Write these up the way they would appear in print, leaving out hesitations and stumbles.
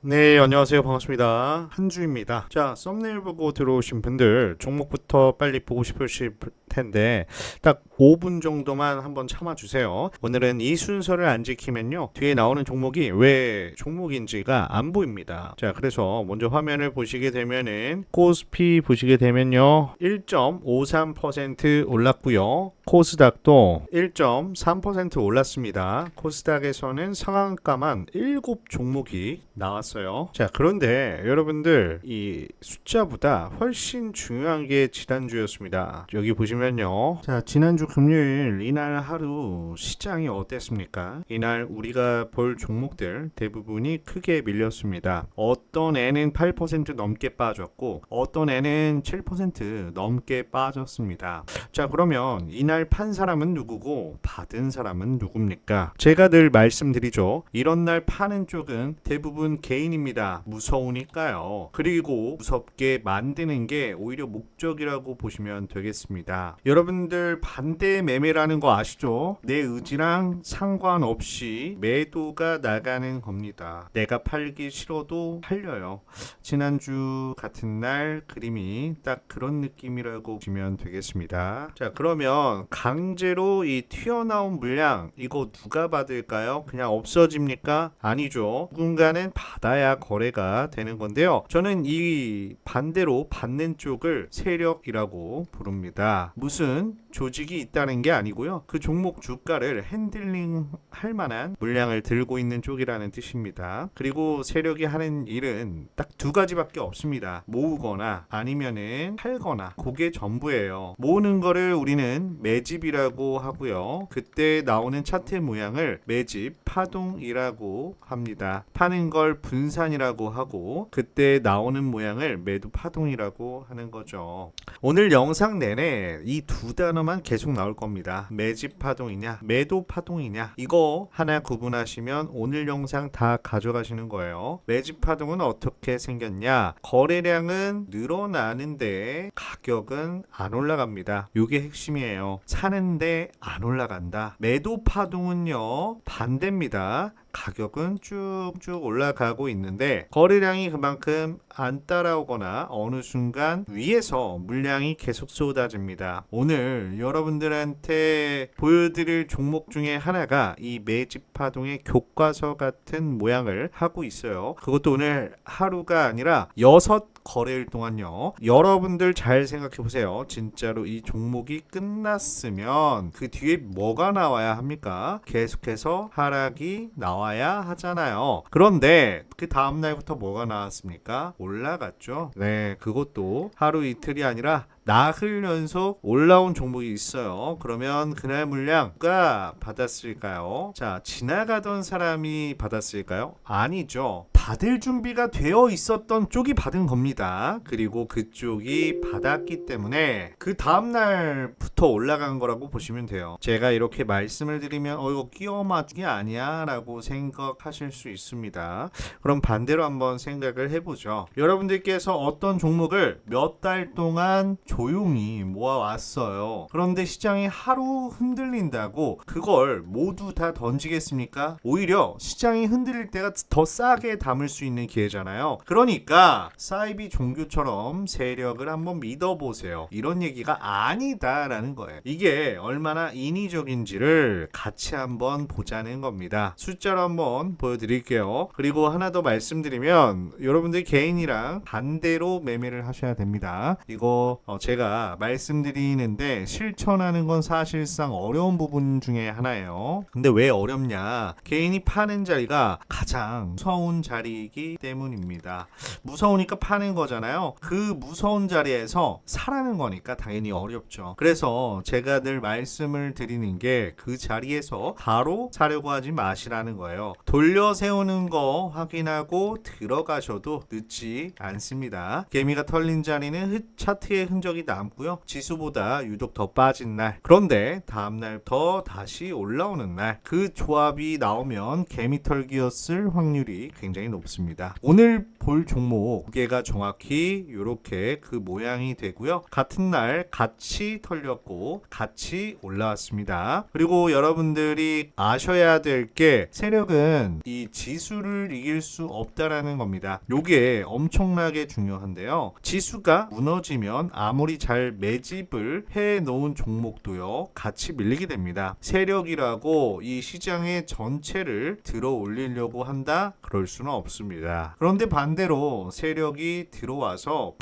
네, 안녕하세요. 반갑습니다. 한주입니다. 자, 썸네일 보고 들어오신 분들 종목부터 빨리 보고 싶으실 텐데 딱 5분 정도만 한번 참아주세요. 오늘은 이 순서를 안 지키면요, 뒤에 나오는 종목이 왜 종목인지가 안 보입니다. 자, 그래서 먼저 화면을 보시게 되면은 코스피 보시게 되면요, 1.53% 올랐고요. 코스닥도 1.3% 올랐습니다. 코스닥에서는 상한가만 7종목이 나왔어요. 자, 그런데 여러분들, 이 숫자보다 훨씬 중요한 게 지난주였습니다. 여기 보시면요, 자, 지난주 금요일 이날 하루 시장이 어땠습니까? 이날 우리가 볼 종목들 대부분이 크게 밀렸습니다. 어떤 애는 8% 넘게 빠졌고 어떤 애는 7% 넘게 빠졌습니다. 자, 그러면 이날 판 사람은 누구고 받은 사람은 누굽니까? 제가 늘 말씀드리죠. 이런 날 파는 쪽은 대부분 개인입니다. 무서우니까요. 그리고 무섭게 만드는 게 오히려 목적이라고 보시면 되겠습니다. 여러분들, 반대 매매라는 거 아시죠? 내 의지랑 상관없이 매도가 나가는 겁니다. 내가 팔기 싫어도 팔려요. 지난주 같은 날 그림이 딱 그런 느낌이라고 보시면 되겠습니다. 자, 그러면 강제로 이 튀어나온 물량, 이거 누가 받을까요? 그냥 없어집니까? 아니죠. 누군가는 받아야 거래가 되는 건데요. 저는 이 반대로 받는 쪽을 세력이라고 부릅니다. 무슨 조직이 있다는 게 아니고요, 그 종목 주가를 핸들링 할 만한 물량을 들고 있는 쪽이라는 뜻입니다. 그리고 세력이 하는 일은 딱 두 가지밖에 없습니다. 모으거나 아니면은 팔거나. 그게 전부예요. 모으는 거를 우리는 매집이라고 하고요, 그때 나오는 차트 모양을 매집 파동이라고 합니다. 파는 걸 분산이라고 하고 그때 나오는 모양을 매도 파동이라고 하는 거죠. 오늘 영상 내내 이 두 단어만 계속 나올 겁니다. 매집 파동이냐 매도 파동이냐, 이거 하나 구분하시면 오늘 영상 다 가져가시는 거예요. 매집 파동은 어떻게 생겼냐? 거래량은 늘어나는데 가격은 안 올라갑니다. 이게 핵심이에요. 사는데 안 올라간다. 매도 파동은요, 반대입니다. 가격은 쭉쭉 올라가고 있는데 거래량이 그만큼 안 따라오거나 어느 순간 위에서 물량이 계속 쏟아집니다. 오늘 여러분들한테 보여드릴 종목 중에 하나가 이 매집 파동의 교과서 같은 모양을 하고 있어요. 그것도 오늘 하루가 아니라 6거래일 동안요. 여러분들 잘 생각해 보세요. 진짜로 이 종목이 끝났으면 그 뒤에 뭐가 나와야 합니까? 계속해서 하락이 나와야 하잖아요. 그런데 그 다음날부터 뭐가 나왔습니까? 올라갔죠. 네, 그것도 하루 이틀이 아니라 나흘 연속 올라온 종목이 있어요. 그러면 그날 물량 누가 받았을까요? 자, 지나가던 사람이 받았을까요? 아니죠. 받을 준비가 되어 있었던 쪽이 받은 겁니다. 그리고 그쪽이 받았기 때문에 그 다음날부터 올라간 거라고 보시면 돼요. 제가 이렇게 말씀을 드리면 이거 끼워 맞기 아니야 라고 생각하실 수 있습니다. 그럼 반대로 한번 생각을 해보죠. 여러분들께서 어떤 종목을 몇 달 동안 조용히 모아왔어요. 그런데 시장이 하루 흔들린다고 그걸 모두 다 던지겠습니까? 오히려 시장이 흔들릴 때가 더 싸게 담을 수 있는 기회잖아요. 그러니까 사이비 종교처럼 세력을 한번 믿어보세요, 이런 얘기가 아니다라는 거예요. 이게 얼마나 인위적인지를 같이 한번 보자는 겁니다. 숫자로 한번 보여드릴게요. 그리고 하나 더 말씀드리면 여러분들 개인이랑 반대로 매매를 하셔야 됩니다. 이거 제가 말씀드리는데 실천하는 건 사실상 어려운 부분 중에 하나예요. 근데 왜 어렵냐? 개인이 파는 자리가 가장 무서운 자리이기 때문입니다. 무서우니까 파는 거잖아요. 그 무서운 자리에서 사라는 거니까 당연히 어렵죠. 그래서 제가 늘 말씀을 드리는 게 그 자리에서 바로 사려고 하지 마시라는 거예요. 돌려 세우는 거 확인하고 들어가셔도 늦지 않습니다. 개미가 털린 자리는 차트의 흔적 흔적이 남고요. 지수보다 유독 더 빠진 날, 그런데 다음날부터 다시 올라오는 날, 그 조합이 나오면 개미털기였을 확률이 굉장히 높습니다. 오늘 볼 종목 무게가 정확히 이렇게 그 모양이 되고요. 같은 날 같이 털렸고 같이 올라왔습니다. 그리고 여러분들이 아셔야 될 게 세력은 이 지수를 이길 수 없다라는 겁니다. 요게 엄청나게 중요한데요. 지수가 무너지면 아무리 잘 매집을 해 놓은 종목도요 같이 밀리게 됩니다. 세력이라고 이 시장의 전체를 들어 올리려고 한다? 그럴 수는 없습니다. 그런데 반대로 세력이 들어와서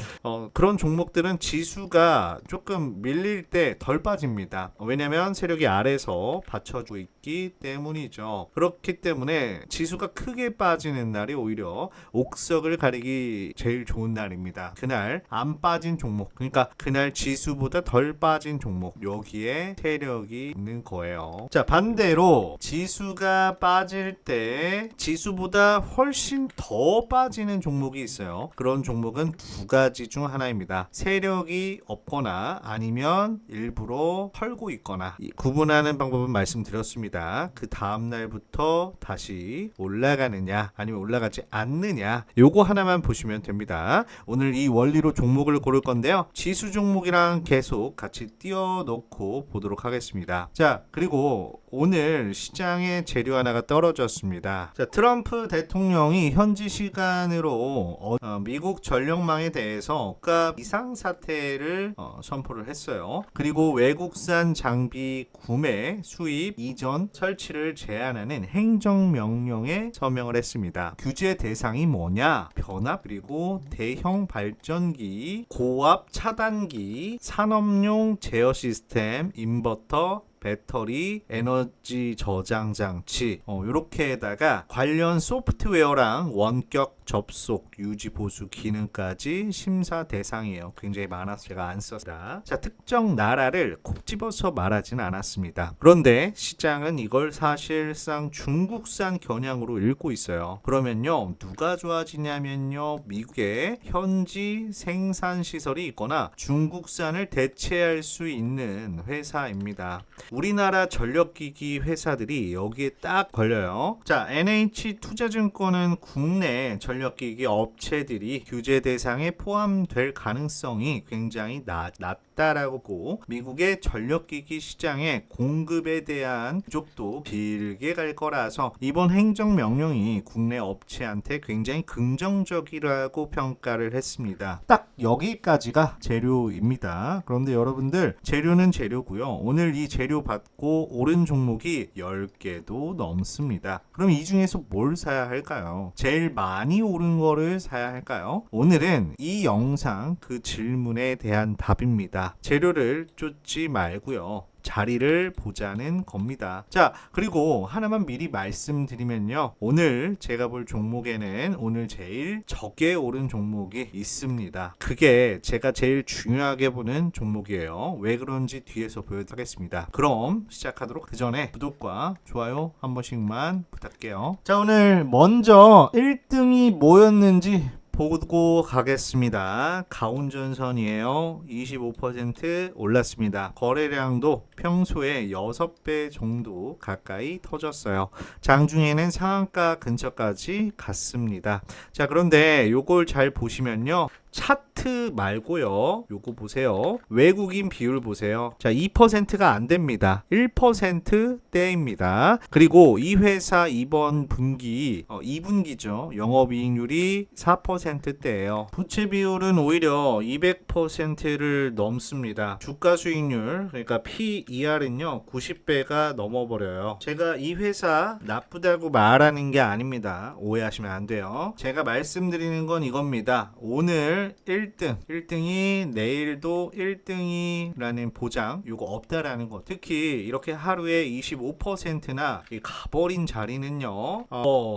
그런 종목들은 지수가 조금 밀릴 때 덜 빠집니다. 왜냐면 세력이 아래서 받쳐주고 있기 때문이죠. 그렇기 때문에 지수가 크게 빠지는 날이 오히려 옥석을 가리기 제일 좋은 날입니다. 그날 안 빠진 종목, 그러니까 그날 지수보다 덜 빠진 종목, 여기에 세력이 있는 거예요. 자, 반대로 지수가 빠질 때 지수보다 훨씬 더 빠지는 종목이 있어요. 그런 종목은 두 가지 중 하나입니다. 세력이 없거나 아니면 일부러 털고 있거나. 구분하는 방법은 말씀드렸습니다. 그 다음 날부터 다시 올라가느냐 아니면 올라가지 않느냐, 요거 하나만 보시면 됩니다. 오늘 이 원리로 종목을 고를 건데요. 지수 종목이랑 계속 같이 띄워놓고 보도록 하겠습니다. 자, 그리고 오늘 시장에 재료 하나가 떨어졌습니다. 자, 트럼프 대통령이 현지 시간으로 미국 전력망에 대해서 국가 비상사태를 선포를 했어요. 그리고 외국산 장비 구매, 수입, 이전, 설치를 제한하는 행정명령에 서명을 했습니다. 규제 대상이 뭐냐? 변압, 그리고 대형 발전기, 고압 차단기, 산업용 제어 시스템, 인버터, 배터리, 에너지 저장 장치, 이렇게에다가 관련 소프트웨어랑 원격 접속, 유지, 보수 기능까지 심사 대상이에요. 굉장히 많아서 제가 안 썼습니다. 자, 특정 나라를 콕 집어서 말하진 않았습니다. 그런데 시장은 이걸 사실상 중국산 겨냥으로 읽고 있어요. 그러면요, 누가 좋아지냐면요, 미국의 현지 생산 시설이 있거나 중국산을 대체할 수 있는 회사입니다. 우리나라 전력기기 회사들이 여기에 딱 걸려요. 자, NH투자증권은 국내 전력기기 업체들이 규제 대상에 포함될 가능성이 굉장히 낮다라고 보고, 미국의 전력기기 시장의 공급에 대한 부족도 길게 갈 거라서 이번 행정명령이 국내 업체한테 굉장히 긍정적이라고 평가를 했습니다. 딱 여기까지가 재료입니다. 그런데 여러분들, 재료는 재료고요. 오늘 이 재료 받고 오른 종목이 10개도 넘습니다. 그럼 이 중에서 뭘 사야 할까요? 제일 많이 오른 거를 사야 할까요? 오늘은 이 영상 그 질문에 대한 답입니다. 재료를 쫓지 말고요, 자리를 보자는 겁니다. 자, 그리고 하나만 미리 말씀드리면요, 오늘 제가 볼 종목에는 오늘 제일 적게 오른 종목이 있습니다. 그게 제가 제일 중요하게 보는 종목이에요. 왜 그런지 뒤에서 보여드리겠습니다. 그럼 시작하도록 그 전에 구독과 좋아요 한 번씩만 부탁드릴게요. 자, 오늘 먼저 1등이 뭐였는지 보고 가겠습니다. 가운전선이에요. 25% 올랐습니다. 거래량도 평소에 6배 정도 가까이 터졌어요. 장중에는 상한가 근처까지 갔습니다. 자, 그런데 요걸 잘 보시면요, 차트 말고요, 요거 보세요. 외국인 비율 보세요. 자, 2%가 안 됩니다. 1%대입니다. 그리고 이 회사 이번 분기 2분기죠. 영업이익률이 4%대예요. 부채 비율은 오히려 200%를 넘습니다. 주가 수익률, 그러니까 PER은요 90배가 넘어버려요. 제가 이 회사 나쁘다고 말하는 게 아닙니다. 오해하시면 안 돼요. 제가 말씀드리는 건 이겁니다. 오늘 1등이 내일도 1등이라는 보장 요거 없다라는 거. 특히 이렇게 하루에 25%나 가버린 자리는요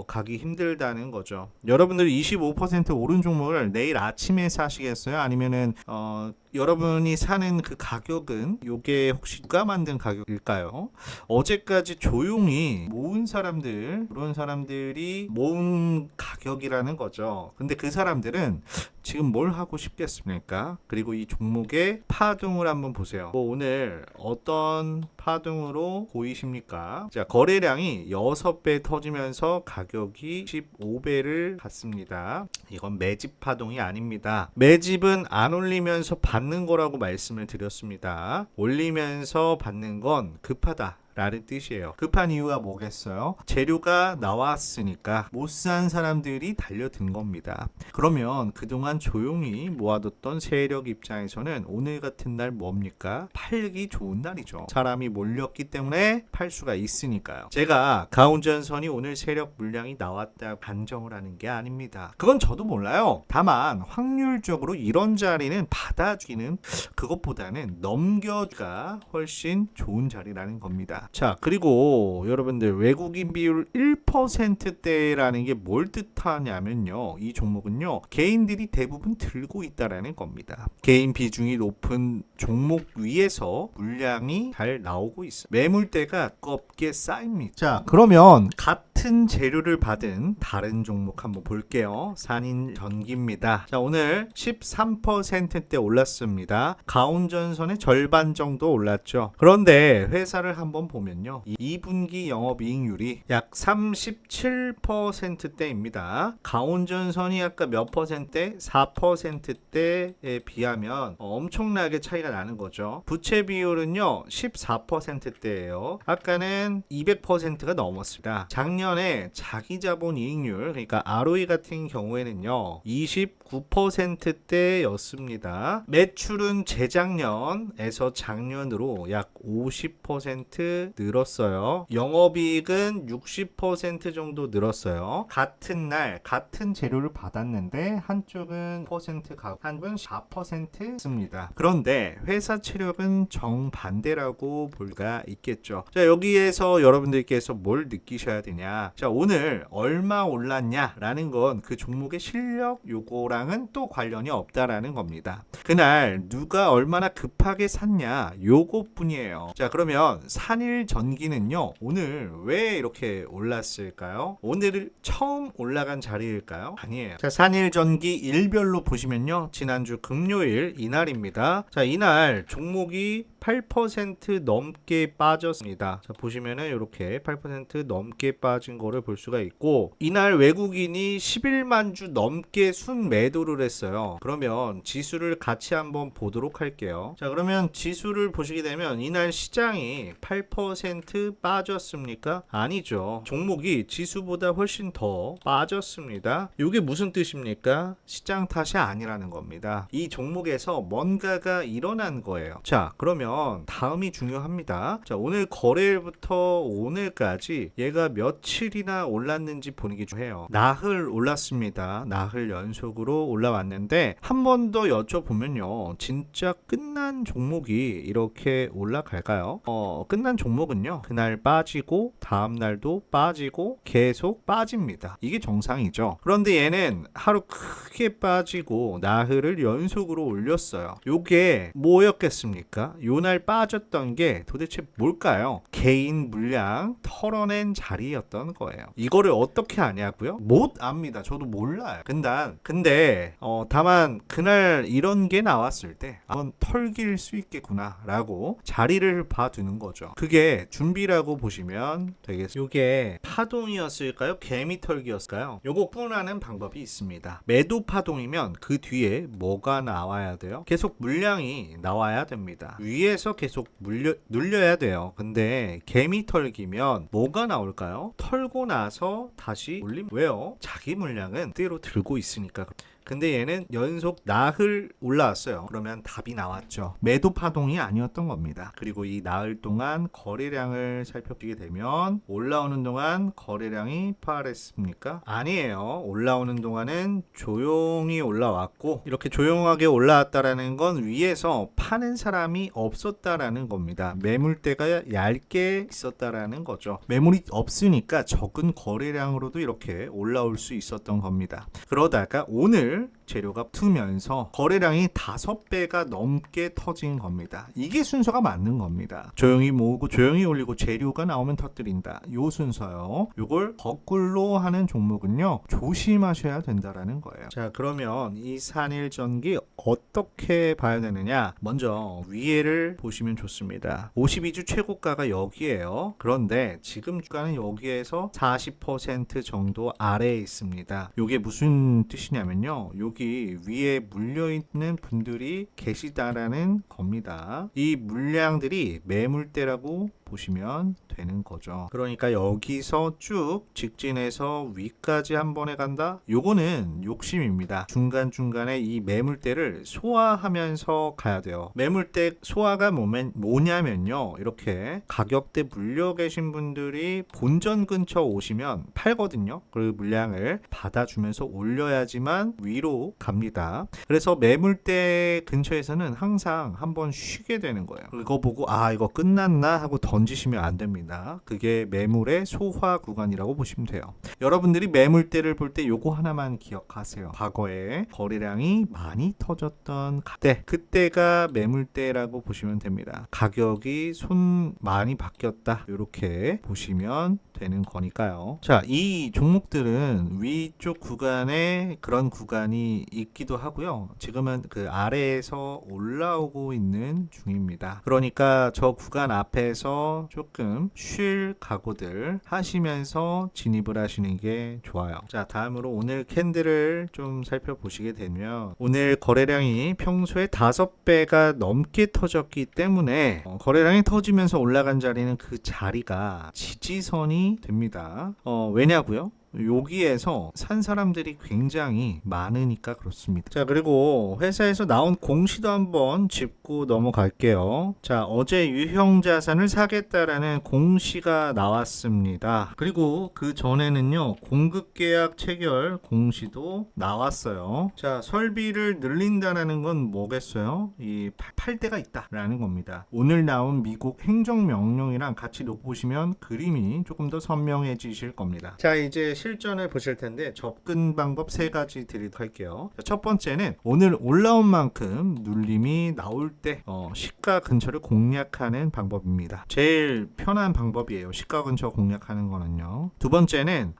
가기 힘들다는 거죠. 여러분들 25% 오른 종목을 내일 아침에 사시겠어요? 아니면은 여러분이 사는 그 가격은 요게 혹시 누가 만든 가격일까요? 어제까지 조용히 모은 사람들, 그런 사람들이 모은 가격이라는 거죠. 근데 그 사람들은 지금 뭘 하고 싶겠습니까? 그리고 이 종목의 파동을 한번 보세요. 오늘 어떤 파동으로 보이십니까? 자, 거래량이 6배 터지면서 가격이 15배를 갔습니다. 이건 매집 파동이 아닙니다. 매집은 안 올리면서 받는 거라고 말씀을 드렸습니다. 올리면서 받는 건 급하다 라는 뜻이에요. 급한 이유가 뭐겠어요? 재료가 나왔으니까 못 산 사람들이 달려든 겁니다. 그러면 그동안 조용히 모아뒀던 세력 입장에서는 오늘 같은 날 뭡니까? 팔기 좋은 날이죠. 사람이 몰렸기 때문에 팔 수가 있으니까요. 제가 가운전선이 오늘 세력 물량이 나왔다 반정을 하는 게 아닙니다. 그건 저도 몰라요. 다만 확률적으로 이런 자리는 받아주기는 그것보다는 넘겨가 훨씬 좋은 자리라는 겁니다. 자, 그리고 여러분들 외국인 비율 1%대라는 게 뭘 뜻하냐면요, 이 종목은요 개인들이 대부분 들고 있다라는 겁니다. 개인 비중이 높은 종목 위에서 물량이 잘 나오고 있어요. 매물대가 두껍게 쌓입니다. 자, 그러면 같은 재료를 받은 다른 종목 한번 볼게요. 산인전기입니다. 자, 오늘 13%대 올랐습니다. 가운전선의 절반 정도 올랐죠. 그런데 회사를 한번 보면요, 2분기 영업이익률이 약 37%대입니다. 가운전선이 아까 몇 퍼센트? 4%대에 비하면 엄청나게 차이가 나는 거죠. 부채 비율은요 14%대예요. 아까는 200%가 넘었습니다. 작년에 자기자본 이익률, 그러니까 ROE 같은 경우에는요 29%대였습니다. 매출은 재작년에서 작년으로 약 50% 늘었어요. 영업이익은 60% 정도 늘었어요. 같은 날 같은 재료를 받았는데 한쪽은 퍼센트 가고 한쪽은 4%습니다. 그런데 회사 체력은 정반대라고 볼 수가 있겠죠. 자, 여기에서 여러분들께서 뭘 느끼셔야 되냐, 자, 오늘 얼마 올랐냐라는 건 그 종목의 실력 요거랑은 또 관련이 없다라는 겁니다. 그날 누가 얼마나 급하게 샀냐 요거뿐이에요. 자, 그러면 산일전기는요 오늘 왜 이렇게 올랐을까요? 오늘 처음 올라간 자리일까요? 아니에요. 자, 산일전기 일별로 보시면요, 지난주 금요일 이날입니다. 자, 이날 종목이 8% 넘게 빠졌습니다. 자, 보시면은 이렇게 8% 넘게 빠진 거를 볼 수가 있고, 이날 외국인이 11만 주 넘게 순매도를 했어요. 그러면 지수를 같이 한번 보도록 할게요. 자, 그러면 지수를 보시게 되면 이날 시장이 8% 빠졌습니까? 아니죠. 종목이 지수보다 훨씬 더 빠졌습니다. 이게 무슨 뜻입니까? 시장 탓이 아니라는 겁니다. 이 종목에서 뭔가가 일어난 거예요. 자, 그러면 다음이 중요합니다. 자, 오늘 거래일부터 오늘까지 얘가 며칠이나 올랐는지 보는 게 중요해요. 나흘 올랐습니다. 나흘 연속으로 올라왔는데 한 번 더 여쭤보면요, 진짜 끝난 종목이 이렇게 올라갈까요? 끝난 종목은요 그날 빠지고 다음 날도 빠지고 계속 빠집니다. 이게 정상이죠. 그런데 얘는 하루 크게 빠지고 나흘을 연속으로 올렸어요. 요게 뭐였겠습니까? 요날 빠졌던 게 도대체 뭘까요? 개인 물량 털어낸 자리였던 거예요. 이거를 어떻게 아냐고요? 못 압니다. 저도 몰라요. 근데 다만 그날 이런 게 나왔을 때 한번 털길 수 있겠구나 라고 자리를 봐두는 거죠. 그게 준비라고 보시면 되겠습니다. 이게 파동이었을까요? 개미 털기였을까요? 요거 풀어나는 방법이 있습니다. 매도 파동이면 그 뒤에 뭐가 나와야 돼요? 계속 물량이 나와야 됩니다. 위에서 계속 눌려야 돼요. 근데 개미 털기면 뭐가 나올까요? 털고 나서 다시 올림. 왜요? 자기 물량은 그대로 들고 있으니까. 근데 얘는 연속 나흘 올라왔어요. 그러면 답이 나왔죠. 매도 파동이 아니었던 겁니다. 그리고 이 나흘 동안 거래량을 살펴보게 되면 올라오는 동안 거래량이 폭발했습니까? 아니에요. 올라오는 동안은 조용히 올라왔고, 이렇게 조용하게 올라왔다라는 건 위에서 파는 사람이 없었다라는 겁니다. 매물대가 얇게 있었다라는 거죠. 매물이 없으니까 적은 거래량으로도 이렇게 올라올 수 있었던 겁니다. 그러다가 오늘 재료가 붙으면서 거래량이 5배가 넘게 터진 겁니다. 이게 순서가 맞는 겁니다. 조용히 모으고 조용히 올리고 재료가 나오면 터뜨린다. 요 순서요. 요걸 거꾸로 하는 종목은요, 조심하셔야 된다라는 거예요. 자, 그러면 이 산일전기 어떻게 봐야 되느냐? 먼저 위에를 보시면 좋습니다. 52주 최고가가 여기에요. 그런데 지금 주가는 여기에서 40% 정도 아래에 있습니다. 이게 무슨 뜻이냐면요, 여기 위에 물려있는 분들이 계시다라는 겁니다. 이 물량들이 매물대라고 보시면 되는 거죠. 그러니까 여기서 쭉 직진해서 위까지 한 번에 간다? 요거는 욕심입니다. 중간중간에 이 매물대를 소화하면서 가야 돼요. 매물대 소화가 뭐냐면요, 이렇게 가격대 물려 계신 분들이 본전 근처 오시면 팔거든요. 그 물량을 받아주면서 올려야지만 위로 갑니다. 그래서 매물대 근처에서는 항상 한번 쉬게 되는 거예요. 그거 보고 이거 끝났나 하고 던지시면 안 됩니다. 그게 매물의 소화 구간이라고 보시면 돼요. 여러분들이 매물대를 볼 때 요거 하나만 기억하세요. 과거에 거래량이 많이 터졌던 그때가 매물대라고 보시면 됩니다. 가격이 손 많이 바뀌었다, 이렇게 보시면 되는 거니까요. 자, 이 종목들은 위쪽 구간에 그런 구간이 있기도 하고요. 지금은 그 아래에서 올라오고 있는 중입니다. 그러니까 저 구간 앞에서 조금 쉴 각오들 하시면서 진입을 하시는 게 좋아요. 자, 다음으로 오늘 캔들을 좀 살펴보시게 되면, 오늘 거래량이 평소에 5배가 넘게 터졌기 때문에 거래량이 터지면서 올라간 자리는 그 자리가 지지선이 됩니다. 왜냐고요? 여기에서 산 사람들이 굉장히 많으니까 그렇습니다. 자, 그리고 회사에서 나온 공시도 한번 짚고 넘어갈게요. 자, 어제 유형자산을 사겠다라는 공시가 나왔습니다. 그리고 그 전에는요, 공급계약 체결 공시도 나왔어요. 자, 설비를 늘린다라는 건 뭐겠어요? 팔 데가 있다라는 겁니다. 오늘 나온 미국 행정명령이랑 같이 보시면 그림이 조금 더 선명해지실 겁니다. 자, 이제 실전을 보실 텐데 접근 방법 3가지 드리도록 할게요. 첫 번째는 오늘 올라온 만큼 눌림이 나올 때 시가 근처를 공략하는 방법입니다. 제일 편한 방법이에요. 시가 근처 공략하는 거는요. 두 번째는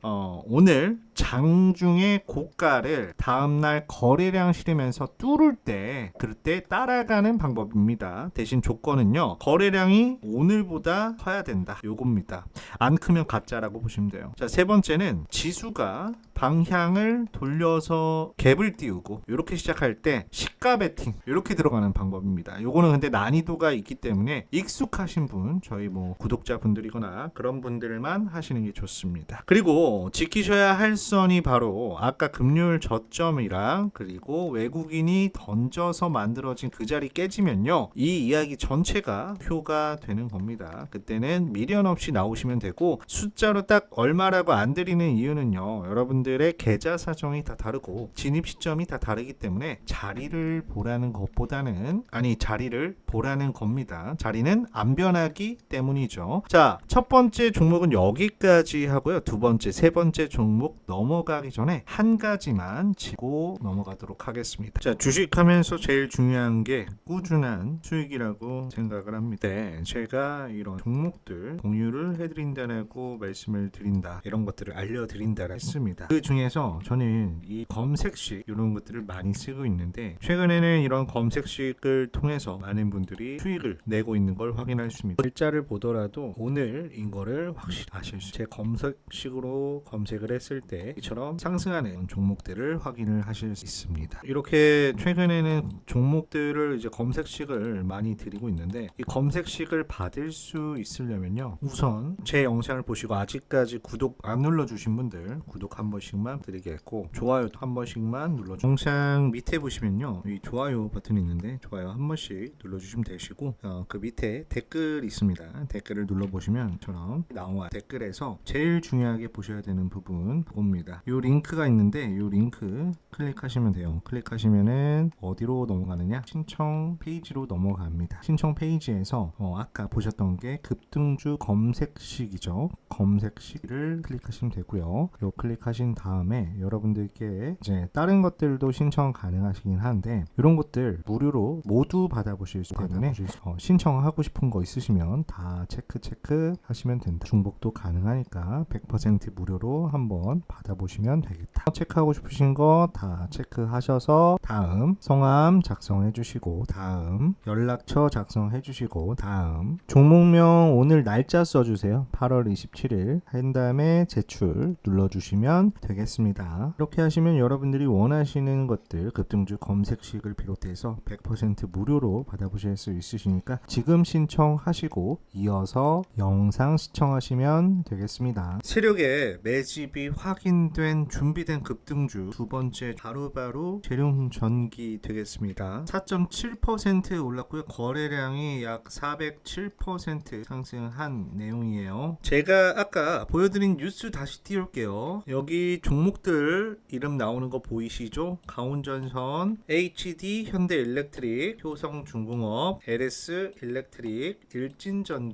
오늘 장중의 고가를 다음날 거래량 실으면서 뚫을 때, 그때 따라가는 방법입니다. 대신 조건은요, 거래량이 오늘보다 커야 된다, 요겁니다. 안 크면 가짜라고 보시면 돼요. 자, 세 번째는 지수가 방향을 돌려서 갭을 띄우고 이렇게 시작할 때 시가 베팅 이렇게 들어가는 방법입니다. 요거는 근데 난이도가 있기 때문에 익숙하신 분, 저희 구독자분들이거나 그런 분들만 하시는 게 좋습니다. 그리고 지키셔야 할 선이 바로 아까 금요일 저점이랑 그리고 외국인이 던져서 만들어진 그 자리 깨지면요, 이 이야기 전체가 표가 되는 겁니다. 그때는 미련 없이 나오시면 되고, 숫자로 딱 얼마라고 안 드리는 이유는요, 여러분들의 계좌 사정이 다 다르고 진입 시점이 다 다르기 때문에 자리를 보라는 것보다는, 자리를 보라는 겁니다. 자리는 안 변하기 때문이죠. 자, 첫 번째 종목은 여기까지 하고요. 두 번째, 세 번째 종목 넘어가기 전에 한 가지만 짚고 넘어가도록 하겠습니다. 자, 주식하면서 제일 중요한 게 꾸준한 수익이라고 생각을 합니다. 제가 이런 종목들 공유를 해드린다고 말씀을 드린다, 이런 것들을 알려드린다 했습니다. 그 중에서 저는 이 검색식 이런 것들을 많이 쓰고 있는데, 최근에는 이런 검색식을 통해서 많은 분들이 수익을 내고 있는 걸 확인할 수 있습니다. 글자를 보더라도 오늘인 거를 확실히 아실 수 있어요. 제 검색식으로 검색을 했을 때 이처럼 상승하는 종목들을 확인을 하실 수 있습니다. 이렇게 최근에는 종목들을 이제 검색식을 많이 드리고 있는데, 이 검색식을 받을 수 있으려면요, 우선 제 영상을 보시고 아직까지 구독 안 눌러주신 분들 구독 한 번씩만 드리겠고, 좋아요도 한 번씩만 눌러주세요. 영상 밑에 보시면요, 이 좋아요 버튼이 있는데 좋아요 한 번씩 눌러주시면 되시고, 그 밑에 댓글 있습니다. 댓글을 눌러보시면 처럼 나와요. 댓글에서 제일 중요하게 보셔야 되는 부분 그겁니다. 이 링크가 있는데 이 링크 클릭하시면 돼요. 클릭하시면은 어디로 넘어가느냐, 신청 페이지로 넘어갑니다. 신청 페이지에서 아까 보셨던 게 급등주 검색식이죠. 검색식을 클릭하시면 되고요. 요 클릭하신 하신 다음에 여러분들께 이제 다른 것들도 신청 가능하시긴 한데 이런 것들 무료로 모두 받아보실 수 때문에 신청하고 싶은 거 있으시면 다 체크 하시면 된다. 중복도 가능하니까 100% 무료로 한번 받아보시면 되겠다. 체크하고 싶으신 거 다 체크하셔서 다음 성함 작성해 주시고 다음 연락처 작성해 주시고 다음 종목명 오늘 날짜 써주세요. 8월 27일 한 다음에 제출 눌러주시면 되겠습니다. 이렇게 하시면 여러분들이 원하시는 것들 급등주 검색식을 비롯해서 100% 무료로 받아보실 수 있으시니까 지금 신청하시고 이어서 영상 시청하시면 되겠습니다. 세력의 매집이 확인된 준비된 급등주 두 번째 바로바로 재룡전기 되겠습니다. 4.7% 올랐고요. 거래량이 약 407% 상승한 내용이에요. 제가 아까 보여드린 뉴스 다시 띄울게요. 여기 종목들 이름 나오는 거 보이시죠? 강원전선, HD 현대일렉트릭, 효성중공업, LS 일렉트릭, 일진전,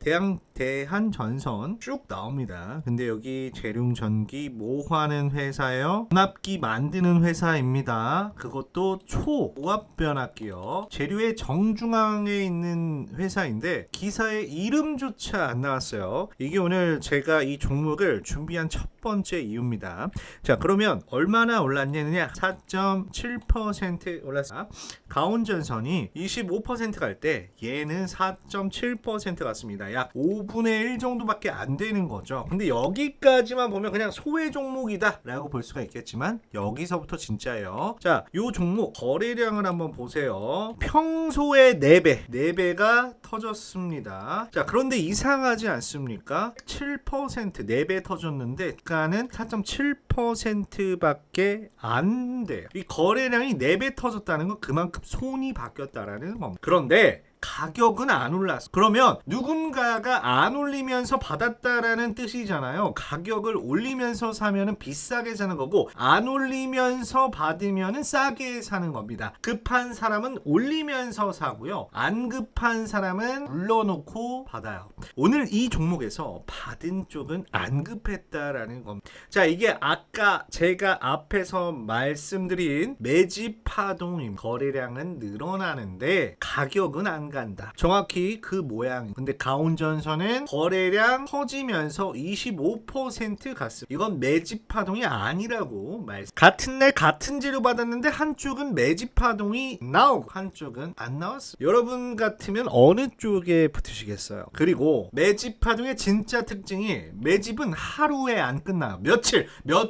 대한전선 쭉 나옵니다. 근데 여기 재룡전기 뭐 하는 회사예요? 변압기 만드는 회사입니다. 그것도 초고압 변압기요. 재료의 정중앙에 있는 회사인데 기사에 이름조차 안 나왔어요. 이게 오늘 제가 이 종목을 준비한 첫 번째 이유입니다. 자, 그러면 얼마나 올랐느냐? 4.7% 올랐습니다. 강원전선이 25% 갈 때 얘는 4.7% 갔습니다. 약 5분의 1 정도밖에 안 되는 거죠. 근데 여기까지만 보면 그냥 소외 종목이다 라고 볼 수가 있겠지만 여기서부터 진짜예요. 자, 요 종목 거래량을 한번 보세요. 평소에 4배가 터졌습니다. 자, 그런데 이상하지 않습니까? 7% 4배 터졌는데 가는 4.7% 밖에 안 돼요. 이 거래량이 4배 터졌다는 건 그만큼 손이 바뀌었다라는 겁니다. 그런데 가격은 안 올랐어. 그러면 누군가가 안 올리면서 받았다라는 뜻이잖아요. 가격을 올리면서 사면은 비싸게 사는 거고 안 올리면서 받으면은 싸게 사는 겁니다. 급한 사람은 올리면서 사고요. 안 급한 사람은 눌러놓고 받아요. 오늘 이 종목에서 받은 쪽은 안 급했다라는 겁니다. 자, 이게 아까 제가 앞에서 말씀드린 매집 파동임 거래량은 늘어나는데 가격은 안 간다. 정확히 그 모양. 근데 강원전선은 거래량 터지면서 25% 갔습니다. 이건 매집 파동이 아니라고 말씀. 같은 날 같은 재료 받았는데 한쪽은 매집 파동이 나오고 한쪽은 안 나왔습니다. 여러분 같으면 어느 쪽에 붙으시겠어요? 그리고 매집 파동의 진짜 특징이 매집은 하루에 안 끝나요. 몇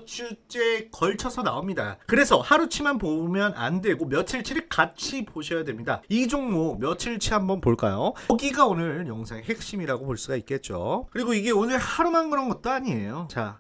주째 걸쳐서 나옵니다. 그래서 하루치만 보면 안 되고 며칠치를 같이 보셔야 됩니다. 이 종목 며칠치 한번 볼까요? 여기가 오늘 영상의 핵심이라고 볼 수가 있겠죠. 그리고 이게 오늘 하루만 그런 것도 아니에요. 자,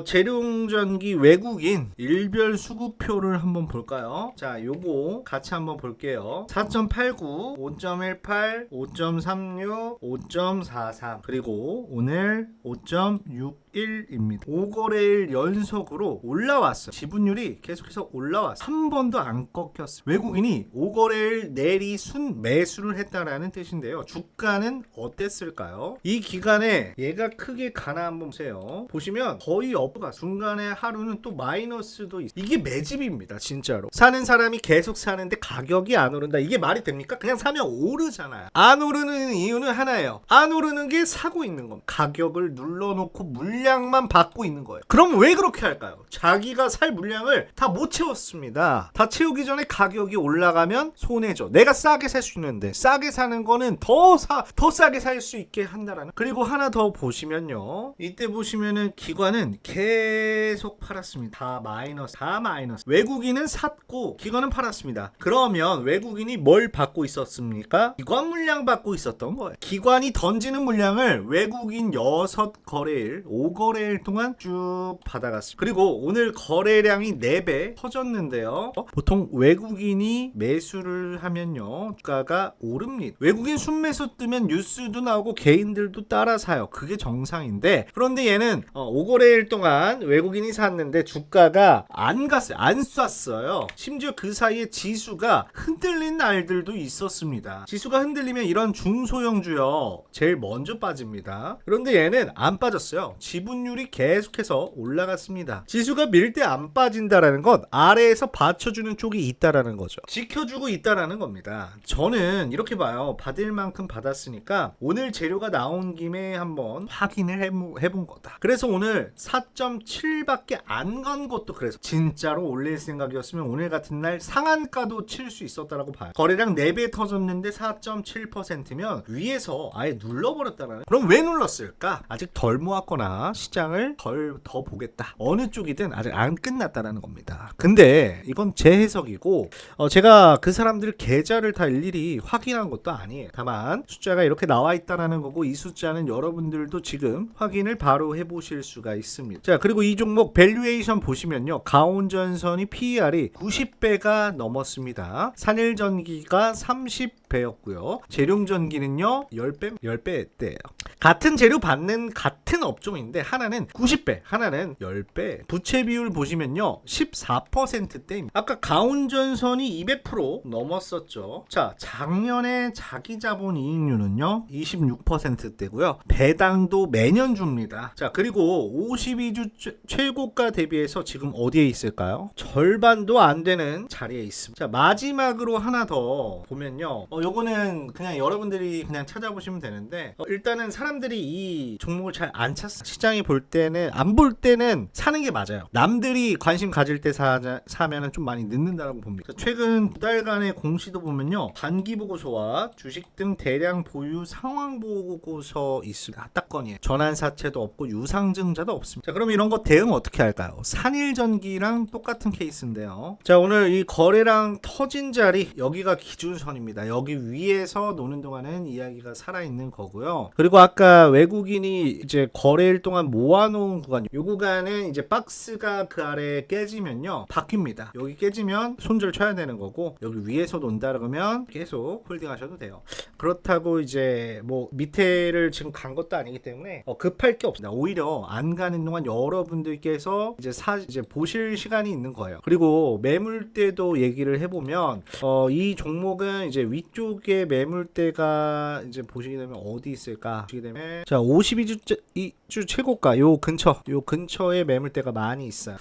재룡전기 외국인 일별 수급표를 한번 볼까요? 자, 요거 같이 한번 볼게요. 4.89, 5.18, 5.36, 5.43 그리고 오늘 5.61입니다. 5거래일 연속으로 올라왔어요. 지분율이 계속해서 올라왔어요. 한 번도 안 꺾였어요. 외국인이 5거래일 내리 순 매수를 했다라는 뜻인데요. 주가는 어땠을까요? 이 기간에 얘가 크게 가나 한번 보세요. 보시면 거의 업가 중간에 하루는 또 마이너스도 있어요. 이게 매집입니다. 진짜로. 사는 사람이 계속 사는데 가격이 안 오른다. 이게 말이 됩니까? 그냥 사면 오르잖아요. 안 오르는 이유는 하나예요. 안 오르는 게 사고 있는 겁니다. 가격을 눌러놓고 물량만 받고 있는 거예요. 그럼 왜 그렇게 할까요? 자기가 살 물량을 다 못 채웠습니다. 다 채우기 전에 가격이 올라가면 손해죠. 내가 싸게 살 수 있는데 싸게 사는 거는 더 싸게 살 수 있게 한다라는. 그리고 하나 더 보시면요. 이때 보시면은 기관은 계속 팔았습니다. 다 마이너스. 외국인은 샀고 기관은 팔았습니다. 그러면 외국인이 뭘 받고 있었습니까? 기관 물량 받고 있었던 거예요. 기관이 던지는 물량을 외국인 6거래일, 5거래일 동안 쭉 받아갔습니다. 그리고 오늘 거래량이 4배 터졌는데요. 보통 외국인이 매수를 하면요. 주가가 오릅니다. 외국인 순매수 뜨면 뉴스도 나오고 개인들도 따라 사요. 그게 정상인데, 그런데 얘는 5거래일 동안 외국인이 샀는데 주가가 안 갔어요. 안 쐈어요. 심지어 그 사이에 지수가 흔들린 날들도 있었습니다. 지수가 흔들리면 이런 중소형주요 제일 먼저 빠집니다. 그런데 얘는 안 빠졌어요. 지분율이 계속해서 올라갔습니다. 지수가 밀 때 안 빠진다라는 건 아래에서 받쳐주는 쪽이 있다라는 거죠. 지켜주고 있다라는 겁니다. 저는 이렇게 봐요. 받을 만큼 받았으니까 오늘 재료가 나온 김에 한번 확인을 해본 거다. 그래서 오늘 4.7밖에 안 간 것도 그래서 진짜로 올릴 생각이었으면 오늘 같은 날 상한가도 칠 수 있었다라고 봐요. 거래량 4배 터졌는데 4.7%면 위에서 아예 눌러버렸다라는. 그럼 왜 눌렀을까? 아직 덜 모았거나 시장을 더 보겠다. 어느 쪽이든 아직 안 끝났다라는 겁니다. 근데 이건 제 해석이고 제가 그 사람들 계좌를 다 일일이 확인한 것도 아니에요. 다만 숫자가 이렇게 나와 있다라는 거고, 이 숫자는 여러분들도 지금 확인을 바로 해보실 수가 있습니다. 자, 그리고 이 종목 밸류에이션 보시면요, 가온전선이 PER이 90배가 넘었습니다. 산일전기가 30배였고요. 재룡전기는요 10배대예요. 같은 재료 받는 같은 업종인데 하나는 90배, 하나는 10배. 부채 비율 보시면요 14%대입니다. 아까 가온전선이 200% 넘었었죠. 자, 작년에 자기자본 이익률은요 26%대고요. 배당도 매년 줍니다. 자, 그리고 52주 최고가 대비해서 지금 어디에 있을까요? 절반도 안 되는 자리에 있습니다. 자, 마지막으로 하나 더 보면요, 요거는 그냥 여러분들이 그냥 찾아보시면 되는데, 일단은 사람들이 이 종목을 잘 안 찾습니다. 시장이 볼 때는, 안 볼 때는 사는 게 맞아요. 남들이 관심 가질 때 사면은 좀 많이 늦는다라고 봅니다. 최근 2달간의 공시도 보면요, 반기 보고서와 주식 등 대량 보유 상황 보고서 있습니다. 딱 건이에요. 전환 사채도 없고 유상증자도 없습니다. 자, 그럼 이런 거 대응 어떻게 할까요? 산일전기랑 똑같은 케이스인데요. 자, 오늘 이 거래량 터진 자리, 여기가 기준선입니다. 여기 위에서 노는 동안은 이야기가 살아있는 거고요. 그리고 아까 외국인이 이제 거래일 동안 모아놓은 구간, 이 구간은 이제 박스가 그 아래에 깨지면요 바뀝니다. 여기 깨지면 손절 쳐야 되는 거고, 여기 위에서 논다 그러면 계속 홀딩 하셔도 돼요. 그렇다고 이제 뭐 밑에를 지금 간 것도 아니기 때문에 급할 게 없습니다. 오히려 안 가는 동안 여러분들께서 이제 보실 시간이 있는 거예요. 그리고 매물대도 얘기를 해보면 이 종목은 이제 위쪽에 매물대가 이제 보시게 되면 어디 있을까? 보시게 되면 자, 52주 최고가 요 근처에 매물대가 많이 있어요.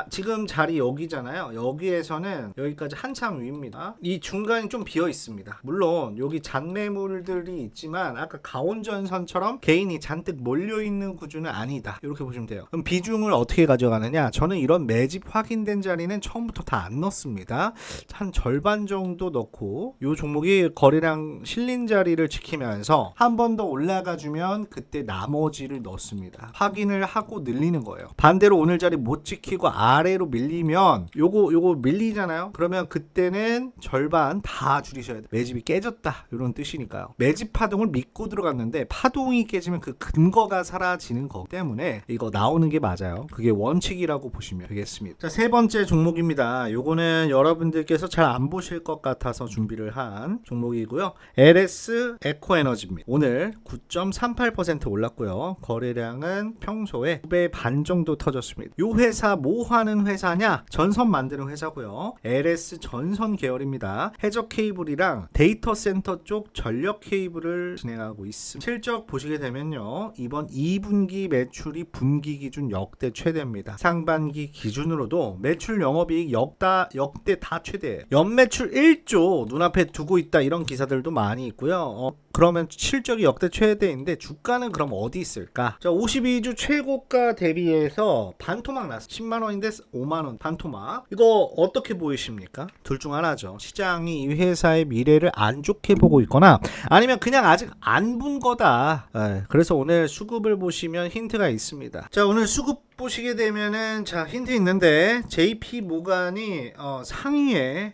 지금 자리 여기잖아요. 여기에서는 여기까지 한참 위입니다. 이 중간이 좀 비어 있습니다. 물론 여기 잔매물들이 있지만 아까 가온전선처럼 개인이 잔뜩 몰려 있는 구조는 아니다. 이렇게 보시면 돼요. 그럼 비중을 어떻게 가져가느냐? 저는 이런 매집 확인된 자리는 처음부터 다 안 넣습니다. 한 절반 정도 넣고 이 종목이 거래량 실린 자리를 지키면서 한 번 더 올라가 주면 그때 나머지를 넣습니다. 확인을 하고 늘리는 거예요. 반대로 오늘 자리 못 지키고 아래로 밀리면 요거 밀리잖아요. 그러면 그때는 절반 다 줄이셔야 돼요. 매집이 깨졌다 이런 뜻이니까요. 매집 파동을 믿고 들어갔는데 파동이 깨지면 그 근거가 사라지는 거기 때문에 이거 나오는 게 맞아요. 그게 원칙이라고 보시면 되겠습니다. 자, 세 번째 종목입니다. 요거는 여러분들께서 잘 안 보실 것 같아서 준비를 한 종목이고요. LS 에코에너지입니다. 오늘 9.38% 올랐고요. 거래량은 평소에 2배 반 정도 터졌습니다. 이 회사 뭐 하는 회사냐? 전선 만드는 회사고요. LS 전선 계열입니다. 해적 케이블이랑 데이터 센터 쪽 전력 케이블을 진행하고 있습니다. 실적 보시게 되면요, 이번 2분기 매출이 분기 기준 역대 최대입니다. 상반기 기준으로도 매출 영업이익 역대 다 최대예요. 연매출 1조 눈앞에 두고 있다, 이런 기사들도 많이 있고요. 그러면 실적이 역대 최대인데 주가는 그럼 어디 있을까? 자, 52주 최고가 대비해서 반토막 났어. 10만원인데 5만원 반토막. 이거 어떻게 보이십니까? 둘 중 하나죠. 시장이 이 회사의 미래를 안 좋게 보고 있거나 아니면 그냥 아직 안 본 거다. 그래서 오늘 수급을 보시면 힌트가 있습니다. 자, 오늘 수급 보시게 되면은 자, 힌트 있는데 JP 모간이 상위에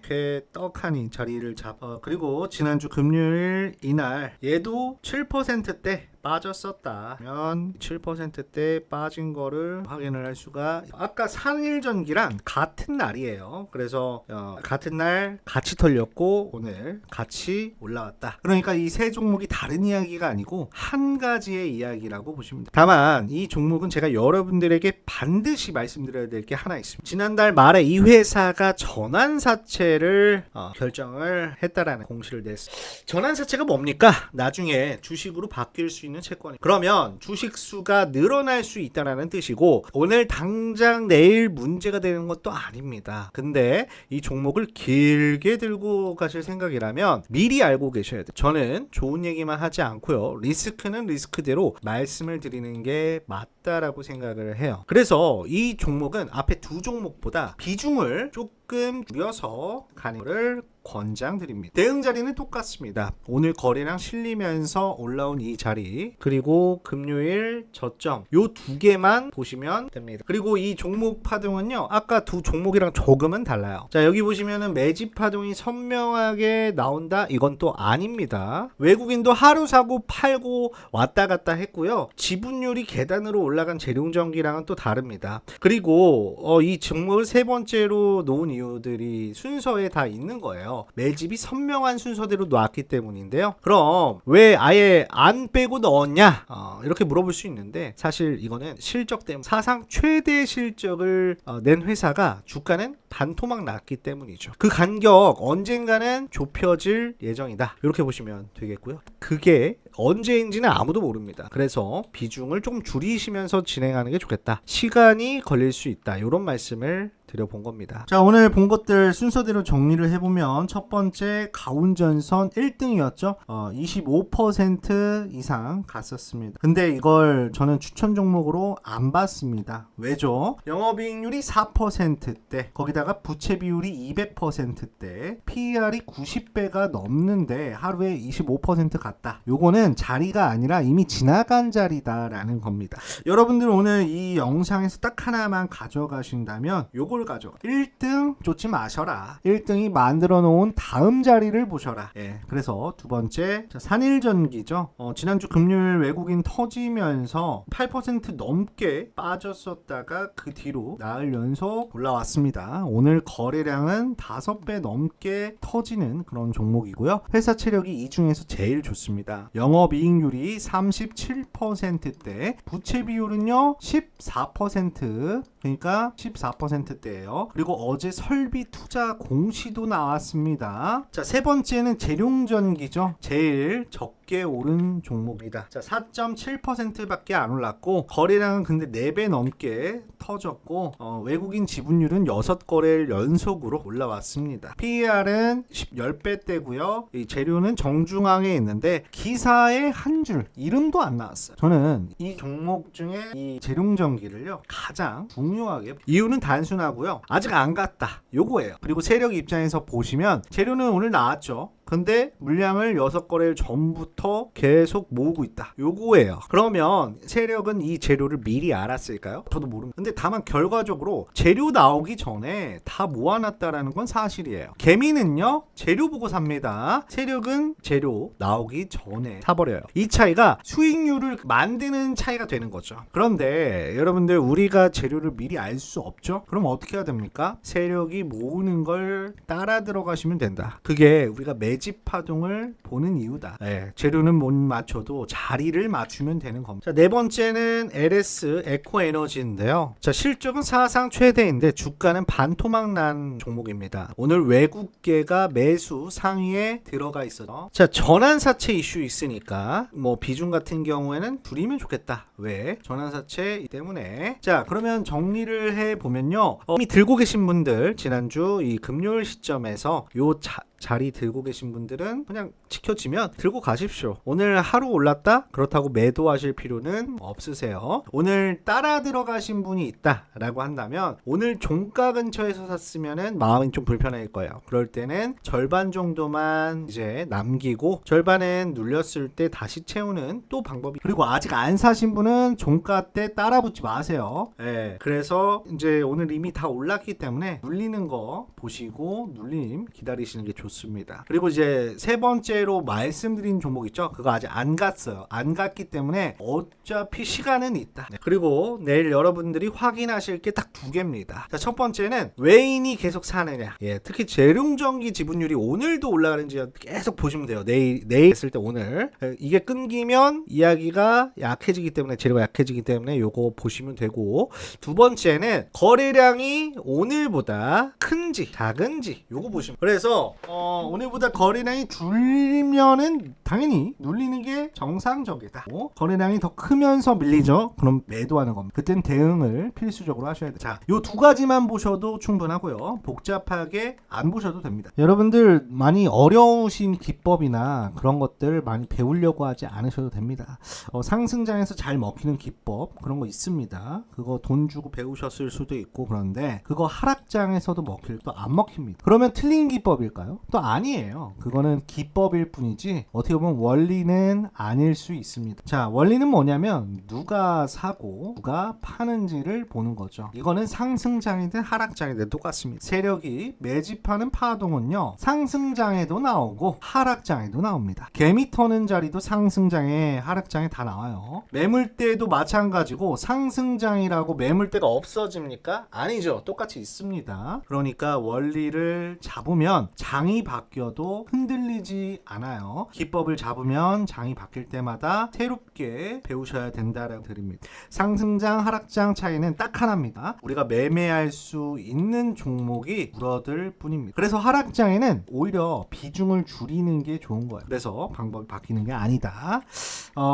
떡하니 자리를 그리고 지난주 금요일 이날 얘도 7%대 빠졌었다면 7%대 빠진 거를 확인을 할 수가. 아까 산일전기랑 같은 날이에요. 그래서 같은 날 같이 털렸고 오늘 같이 올라왔다. 그러니까 이 세 종목이 다른 이야기가 아니고 한 가지의 이야기라고 보시면 돼요. 다만 이 종목은 제가 여러분들에게 반드시 말씀드려야 될 게 하나 있습니다. 지난달 말에 이 회사가 전환사채를 결정을 했다라는 공시를 냈어요. 전환사채가 뭡니까? 나중에 주식으로 바뀔 수 있는 채권이. 그러면 주식 수가 늘어날 수 있다라는 뜻이고 오늘 당장 내일 문제가 되는 것도 아닙니다. 근데 이 종목을 길게 들고 가실 생각이라면 미리 알고 계셔야 돼요. 저는 좋은 얘기만 하지 않고요. 리스크는 리스크대로 말씀을 드리는 게 맞다라고 생각을 해요. 그래서 이 종목은 앞에 두 종목보다 비중을 조금 줄여서 가는 것을 권장드립니다. 대응 자리는 똑같습니다. 오늘 거래량 실리면서 올라온 이 자리, 그리고 금요일 저점, 요 두 개만 보시면 됩니다. 그리고 이 종목 파동은요, 아까 두 종목이랑 조금은 달라요. 자, 여기 보시면은 매집 파동이 선명하게 나온다? 이건 또 아닙니다. 외국인도 하루 사고 팔고 왔다 갔다 했고요. 지분율이 계단으로 올라간 재룡전기랑은 또 다릅니다. 그리고 이 종목을 세 번째로 놓은 이유들이 순서에 다 있는 거예요. 매집이 선명한 순서대로 놨기 때문인데요. 그럼 왜 아예 안 빼고 넣었냐? 이렇게 물어볼 수 있는데 사실 이거는 실적 때문에 사상 최대 실적을 낸 회사가 주가는 반토막 났기 때문이죠. 그 간격 언젠가는 좁혀질 예정이다. 이렇게 보시면 되겠고요. 그게 언제인지는 아무도 모릅니다. 그래서 비중을 좀 줄이시면서 진행하는 게 좋겠다. 시간이 걸릴 수 있다. 이런 말씀을 드려본 겁니다. 자, 오늘 본 것들 순서대로 정리를 해보면 첫 번째 가운전선 1등이었죠. 25% 이상 갔었습니다. 근데 이걸 저는 추천 종목으로 안 봤습니다. 왜죠? 영업이익률이 4%대, 거기다가 부채 비율이 200%대, PER이 90배가 넘는데 하루에 25% 갔다. 요거는 자리가 아니라 이미 지나간 자리다라는 겁니다. 여러분들 오늘 이 영상에서 딱 하나만 가져가신다면 요걸 가져. 1등 쫓지 마셔라. 1등이 만들어 놓은 다음 자리를 보셔라. 예. 그래서 두 번째, 산일전기죠. 지난주 금요일 외국인 터지면서 8% 넘게 빠졌었다가 그 뒤로 나흘 연속 올라왔습니다. 오늘 거래량은 5배 넘게 터지는 그런 종목이고요. 회사 체력이 이 중에서 제일 좋습니다. 영업이익률이 37%대, 부채 비율은요 14%, 그러니까 14%대예요. 그리고 어제 설비 투자 공시도 나왔습니다. 자, 세 번째는 재룡전기죠. 제일 적게 오른 종목이다. 자, 4.7%밖에 안 올랐고 거래량은 근데 4배 넘게 터졌고 외국인 지분율은 6거래일 연속으로 올라왔습니다. PER은 10배대고요. 이 재료는 정중앙에 있는데 기사에 한 줄 이름도 안 나왔어요. 저는 이 종목 중에 이 재룡전기를요 가장 중요하게, 이유는 단순하고요, 아직 안 갔다 요거예요. 그리고 세력 입장에서 보시면 재료는 오늘 나왔죠. 근데 물량을 6거래일 전부터 계속 모으고 있다. 요거예요. 그러면 세력은 이 재료를 미리 알았을까요? 저도 모릅니다. 근데 다만 결과적으로 재료 나오기 전에 다 모아놨다라는 건 사실이에요. 개미는요 재료 보고 삽니다. 세력은 재료 나오기 전에 사버려요. 이 차이가 수익률을 만드는 차이가 되는 거죠. 그런데 여러분들, 우리가 재료를 미리 알 수 없죠? 그럼 어떻게 해야 됩니까? 세력이 모으는 걸 따라 들어가시면 된다. 그게 우리가 매집 파동을 보는 이유다. 네, 재료는 못 맞춰도 자리를 맞추면 되는 겁니다. 자, 네 번째는 LS 에코에너지인데요. 자, 실적은 사상 최대인데 주가는 반토막 난 종목입니다. 오늘 외국계가 매수 상위에 들어가 있어서, 자, 전환사채 이슈 있으니까 뭐 비중 같은 경우에는 줄이면 좋겠다. 왜? 전환사채 때문에. 자, 그러면 정리를 해보면요, 이미 들고 계신 분들 지난주 이 금요일 시점에서 요 자리 들고 계신 분들은 그냥 지켜지면 들고 가십시오. 오늘 하루 올랐다? 그렇다고 매도하실 필요는 없으세요. 오늘 따라 들어가신 분이 있다라고 한다면 오늘 종가 근처에서 샀으면은 마음이 좀 불편할 거예요. 그럴 때는 절반 정도만 이제 남기고 절반은 눌렸을 때 다시 채우는 또 방법이. 그리고 아직 안 사신 분은 종가 때 따라 붙지 마세요. 예. 그래서 이제 오늘 이미 다 올랐기 때문에 눌리는 거 보시고 눌림 기다리시는 게 좋습니다. 좋습니다. 그리고 이제 세 번째로 말씀드린 종목 있죠? 그거 아직 안 갔어요. 안 갔기 때문에 어차피 시간은 있다. 네. 그리고 내일 여러분들이 확인하실 게 딱 두 개입니다. 자, 첫 번째는 외인이 계속 사느냐. 예, 특히 재룡전기 지분율이 오늘도 올라가는지 계속 보시면 돼요. 내일 했을 때 오늘 이게 끊기면 이야기가 약해지기 때문에 재료가 약해지기 때문에 요거 보시면 되고, 두 번째는 거래량이 오늘보다 큰지 작은지 요거 보시면. 그래서 오늘보다 거래량이 줄면은 당연히 눌리는 게 정상적이다. 거래량이 더 크면서 밀리죠. 그럼 매도하는 겁니다. 그땐 대응을 필수적으로 하셔야 돼요. 자, 요 두 가지만 보셔도 충분하고요. 복잡하게 안 보셔도 됩니다. 여러분들 많이 어려우신 기법이나 그런 것들 많이 배우려고 하지 않으셔도 됩니다. 상승장에서 잘 먹히는 기법 그런 거 있습니다. 그거 돈 주고 배우셨을 수도 있고, 그런데 그거 하락장에서도 먹힐 또 안 먹힙니다. 그러면 틀린 기법일까요? 또 아니에요. 그거는 기법일 뿐이지 어떻게 보면 원리는 아닐 수 있습니다. 자, 원리는 뭐냐면 누가 사고 누가 파는지를 보는 거죠. 이거는 상승장이든 하락장이든 똑같습니다. 세력이 매집하는 파동은요, 상승장에도 나오고 하락장에도 나옵니다. 개미 터는 자리도 상승장에 하락장에 다 나와요. 매물대도 마찬가지고 상승장이라고 매물대가 없어집니까? 아니죠. 똑같이 있습니다. 그러니까 원리를 잡으면 장이 바뀌어도 흔들리지 않아요. 기법을 잡으면 장이 바뀔 때마다 새롭게 배우셔야 된다라고 드립니다. 상승장 하락장 차이는 딱 하나입니다. 우리가 매매할 수 있는 종목이 줄어들 뿐입니다. 그래서 하락장에는 오히려 비중을 줄이는 게 좋은 거예요. 그래서 방법이 바뀌는 게 아니다.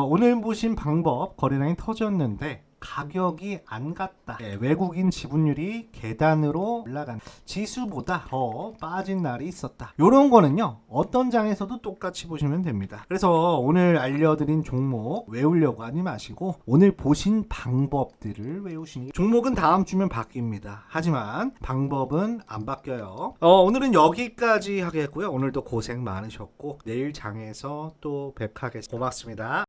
오늘 보신 방법, 거래량이 터졌는데 가격이 안 갔다. 네, 외국인 지분율이 계단으로 올라간, 지수보다 더 빠진 날이 있었다. 이런 거는요, 어떤 장에서도 똑같이 보시면 됩니다. 그래서 오늘 알려드린 종목 외우려고 하지 마시고 오늘 보신 방법들을 외우시는 게, 종목은 다음 주면 바뀝니다. 하지만 방법은 안 바뀌어요. 오늘은 여기까지 하겠고요. 오늘도 고생 많으셨고 내일 장에서 또 뵙겠습니다. 고맙습니다.